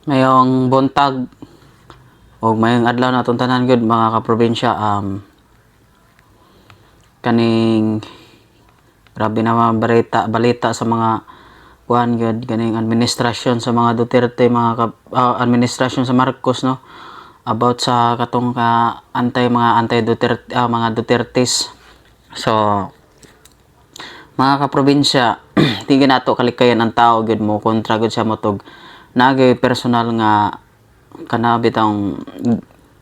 Ngayong buntag o mayong adlaw na tanan gud mga kaprobinsya, kaning grabe na mga balita sa mga kuan gud kaning administrasyon sa mga Duterte, administrasyon sa Marcos, no, about sa katong mga anti Duterte, mga Dutertes. So mga kaprobinsya, di nato kalikayan ang tao gud mo kontra gud sa motog nagay personal nga kana bitang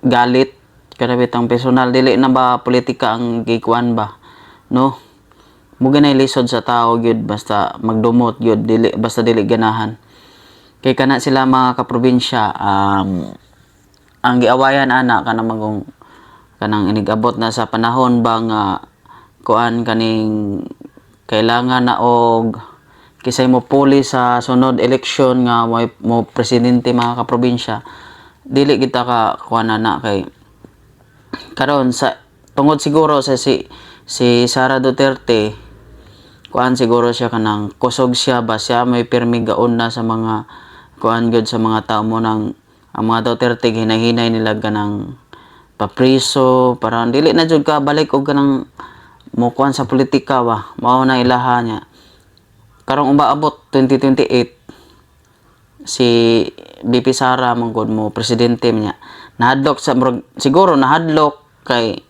galit, kana bitang personal, dili na ba politika ang gikuan ba, no? Muga na lisod sa tao gyud basta magdumot gyud, dili ganahan kay kana sila mga kaprobinsya. Ang giawayan ana kana magong kanang inigabot na sa panahon ba nga kuan kaning kailangan na og kisay mo puli sa sunod eleksyon nga mo presidente mga kaprobinsya. Dili kita ka kuan na kay karon sa tungod siguro sa si Sara Duterte, kuan siguro siya kanang kusog siya ba siya may pirmi gaon na sa mga kuan gud sa mga tao mo nang ang mga Duterte hinahinay nila ganang papriso para dili na jud ka balik og kanang mo kuan sa politika ba, mao na ilaha niya. Karong umabot 2028 si BP Sara manggod mo presidente niya, nahadlok sa siguro nahadlok kay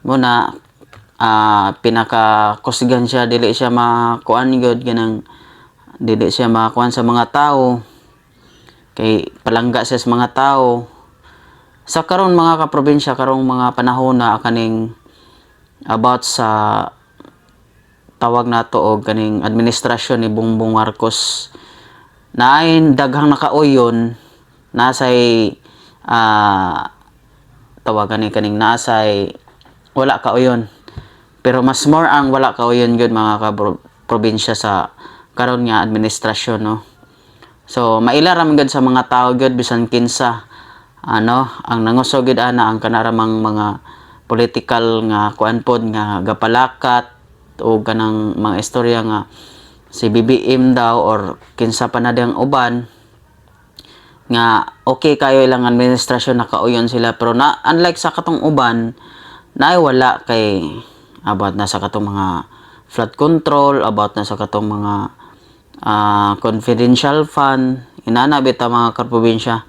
mo na pinaka kusgan siya, dili siya makuan gyud ganang dili siya makuan sa mga tao kay palangga siya sa mga tao. Sa karon mga kaprobinsya, karong mga panahon na kaning about sa tawag nato og kaning administrasyon ni Bongbong Marcos, naay daghang nakauyon nasay tawagan ni kaning nasay wala kauyon, pero mas more ang wala kauyon gyud mga probinsya sa karon nga administrasyon, no. So maila ra man gyud sa mga tao gyud bisan kinsa ang nangusog gyud ana ang kanaramang mga political nga kuan pod nga gapalakat o kanang mga istorya nga si BBM daw or kinsa pa na diyang uban nga okay kayo ilang administrasyon nakauyon sila, pero na unlike sa katong uban naay wala kay about na sa katong mga flood control, about na sa katong mga confidential fund inana bita mga kaprobinsya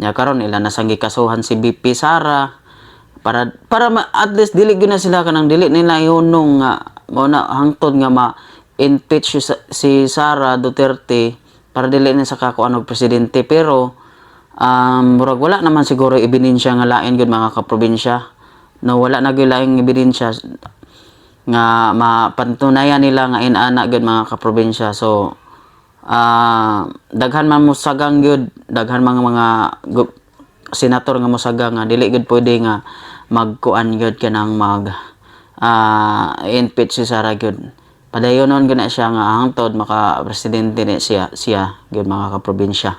nya. Karon ila nasang gikasuhan si BP Sara para at least dili gyud na sila kanang dili nila ihunong nga mao na hangtod nga ma-impeach si Sara Duterte para dili na sa kakuan og presidente. Pero murag wala naman siguro ebidensya nga lain gyud mga kaprobinsya, no, wala na gyud laing ebidensya nga mapatunayan nila nga inana gyud mga kaprobinsya. So daghan man mosagang gyud, daghan mga senator nga mosagang nga dili gyud pwede nga magkuan gyud kanang impeach si Sara gyud. Padayonon gyud na siya nga hangtod maka presidente ni siya gyud mga kaprobinsya.